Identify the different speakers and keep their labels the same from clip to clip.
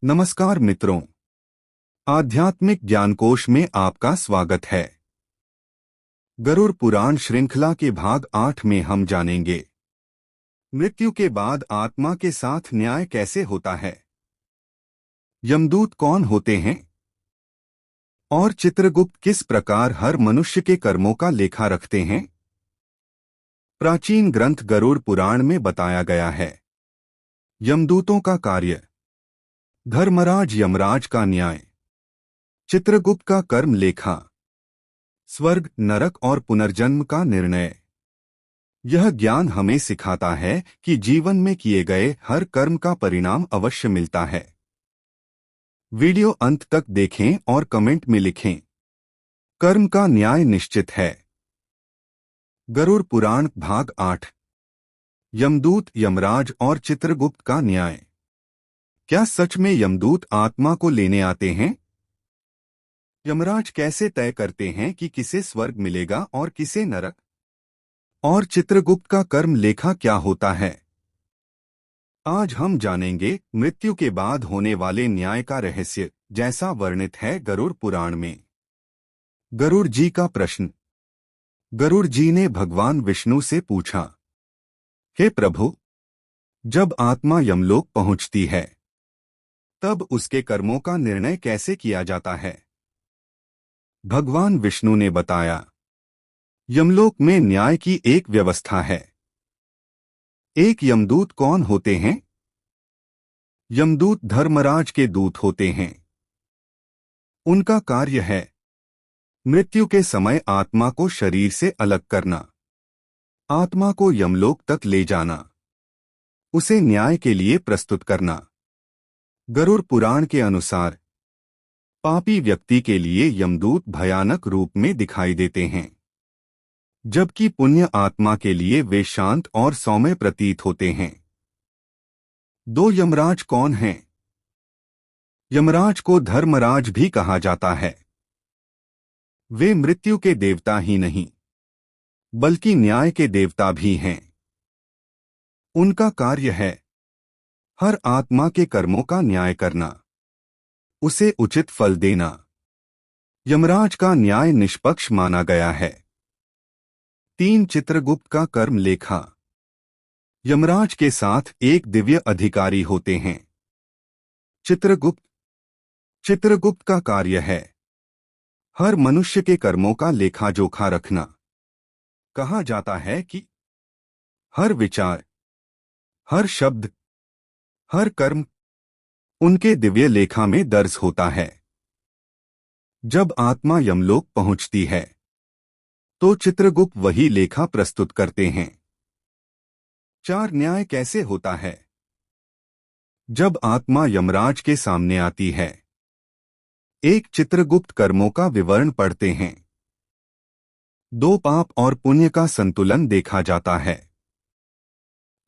Speaker 1: नमस्कार मित्रों, आध्यात्मिक ज्ञानकोश में आपका स्वागत है। गरुड़ पुराण श्रृंखला के भाग 8 में हम जानेंगे मृत्यु के बाद आत्मा के साथ न्याय कैसे होता है, यमदूत कौन होते हैं और चित्रगुप्त किस प्रकार हर मनुष्य के कर्मों का लेखा रखते हैं। प्राचीन ग्रंथ गरुड़ पुराण में बताया गया है यमदूतों का कार्य, धर्मराज यमराज का न्याय, चित्रगुप्त का कर्म लेखा, स्वर्ग नरक और पुनर्जन्म का निर्णय। यह ज्ञान हमें सिखाता है कि जीवन में किए गए हर कर्म का परिणाम अवश्य मिलता है। वीडियो अंत तक देखें और कमेंट में लिखें, कर्म का न्याय निश्चित है। गरुड़ पुराण भाग 8, यमदूत यमराज और चित्रगुप्त का न्याय। क्या सच में यमदूत आत्मा को लेने आते हैं? यमराज कैसे तय करते हैं कि किसे स्वर्ग मिलेगा और किसे नरक? और चित्रगुप्त का कर्म लेखा क्या होता है? आज हम जानेंगे मृत्यु के बाद होने वाले न्याय का रहस्य, जैसा वर्णित है गरुड़ पुराण में। गरुड़ जी का प्रश्न। गरुड़ जी ने भगवान विष्णु से पूछा, हे प्रभु, जब आत्मा यमलोक पहुंचती है तब उसके कर्मों का निर्णय कैसे किया जाता है? भगवान विष्णु ने बताया, यमलोक में न्याय की एक व्यवस्था है। एक यमदूत कौन होते हैं? यमदूत धर्मराज के दूत होते हैं। उनका कार्य है मृत्यु के समय आत्मा को शरीर से अलग करना, आत्मा को यमलोक तक ले जाना, उसे न्याय के लिए प्रस्तुत करना। गरुड़ पुराण के अनुसार पापी व्यक्ति के लिए यमदूत भयानक रूप में दिखाई देते हैं, जबकि पुण्य आत्मा के लिए वे शांत और सौम्य प्रतीत होते हैं। दो यमराज कौन हैं? यमराज को धर्मराज भी कहा जाता है। वे मृत्यु के देवता ही नहीं, बल्कि न्याय के देवता भी हैं। उनका कार्य है हर आत्मा के कर्मों का न्याय करना, उसे उचित फल देना। यमराज का न्याय निष्पक्ष माना गया है। 3 चित्रगुप्त का कर्म लेखा। यमराज के साथ एक दिव्य अधिकारी होते हैं, चित्रगुप्त। चित्रगुप्त का कार्य है हर मनुष्य के कर्मों का लेखा जोखा रखना। कहा जाता है कि हर विचार, हर शब्द, हर कर्म उनके दिव्य लेखा में दर्ज होता है। जब आत्मा यमलोक पहुंचती है तो चित्रगुप्त वही लेखा प्रस्तुत करते हैं। 4 न्याय कैसे होता है? जब आत्मा यमराज के सामने आती है, एक चित्रगुप्त कर्मों का विवरण पढ़ते हैं। 2 पाप और पुण्य का संतुलन देखा जाता है।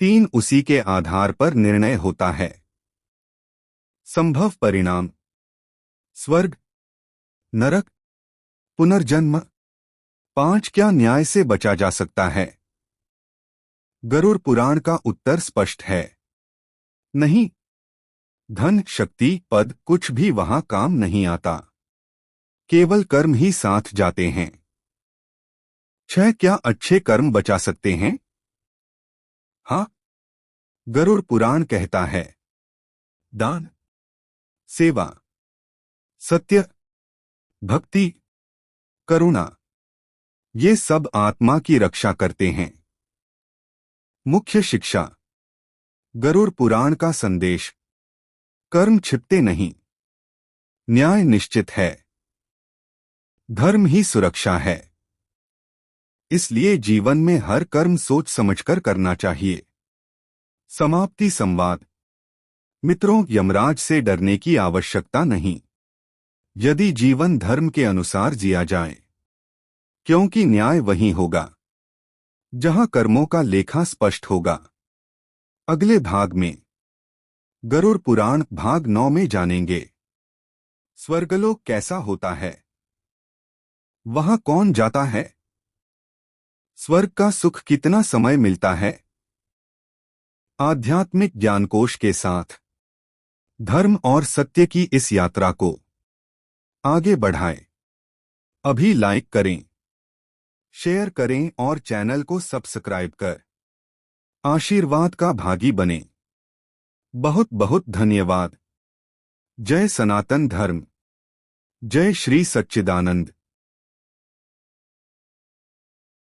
Speaker 1: 3 उसी के आधार पर निर्णय होता है। संभव परिणाम, स्वर्ग, नरक, पुनर्जन्म। 5 क्या न्याय से बचा जा सकता है? गरुड़ पुराण का उत्तर स्पष्ट है, नहीं। धन, शक्ति, पद कुछ भी वहां काम नहीं आता, केवल कर्म ही साथ जाते हैं। 6 क्या अच्छे कर्म बचा सकते हैं? हाँ, गरुड़ पुराण कहता है, दान, सेवा, सत्य, भक्ति, करुणा, ये सब आत्मा की रक्षा करते हैं। मुख्य शिक्षा। गरुड़ पुराण का संदेश, कर्म छिपते नहीं, न्याय निश्चित है, धर्म ही सुरक्षा है। इसलिए जीवन में हर कर्म सोच समझकर करना चाहिए। समाप्ति संवाद। मित्रों, यमराज से डरने की आवश्यकता नहीं, यदि जीवन धर्म के अनुसार जिया जाए, क्योंकि न्याय वहीं होगा जहां कर्मों का लेखा स्पष्ट होगा। अगले भाग में गरुड़ पुराण भाग 9 में जानेंगे स्वर्गलोक कैसा होता है, वहां कौन जाता है, स्वर्ग का सुख कितना समय मिलता है। आध्यात्मिक ज्ञानकोश के साथ धर्म और सत्य की इस यात्रा को आगे बढ़ाएं। अभी लाइक करें, शेयर करें और चैनल को सब्सक्राइब कर आशीर्वाद का भागी बने। बहुत बहुत धन्यवाद। जय सनातन धर्म। जय श्री सच्चिदानंद।